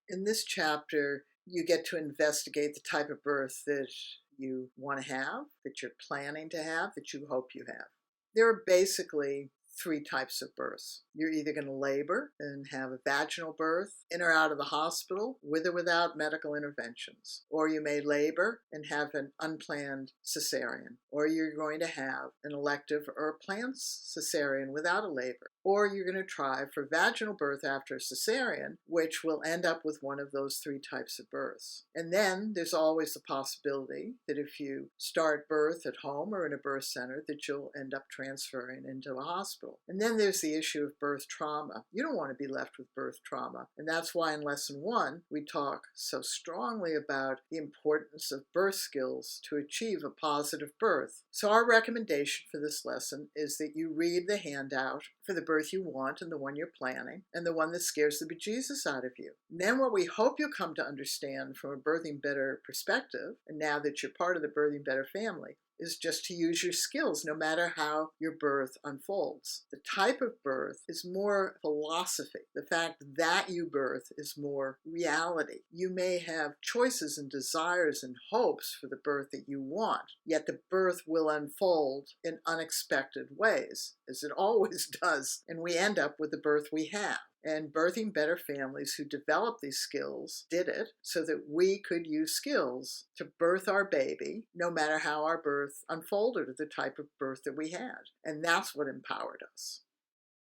In this chapter, you get to investigate the type of birth that you want to have, that you're planning to have, that you hope you have. There are basically three types of births. You're either going to labor and have a vaginal birth in or out of the hospital with or without medical interventions, or you may labor and have an unplanned cesarean, or you're going to have an elective or a planned cesarean without a labor, or you're going to try for vaginal birth after a cesarean, which will end up with one of those three types of births. And then there's always the possibility that if you start birth at home or in a birth center, that you'll end up transferring into a hospital. And then there's the issue of birth trauma. You don't want to be left with birth trauma. And that's why in lesson 1, we talk so strongly about the importance of birth skills to achieve a positive birth. So our recommendation for this lesson is that you read the handout for the birth you want and the one you're planning, and the one that scares the bejesus out of you. And then what we hope you'll come to understand from a Birthing Better perspective, and now that you're part of the Birthing Better family, is just to use your skills no matter how your birth unfolds. The type of birth is more philosophy. The fact that you birth is more reality. You may have choices and desires and hopes for the birth that you want, yet the birth will unfold in unexpected ways, as it always does, and we end up with the birth we have. And Birthing Better families who developed these skills did it so that we could use skills to birth our baby, no matter how our birth unfolded or the type of birth that we had. And that's what empowered us.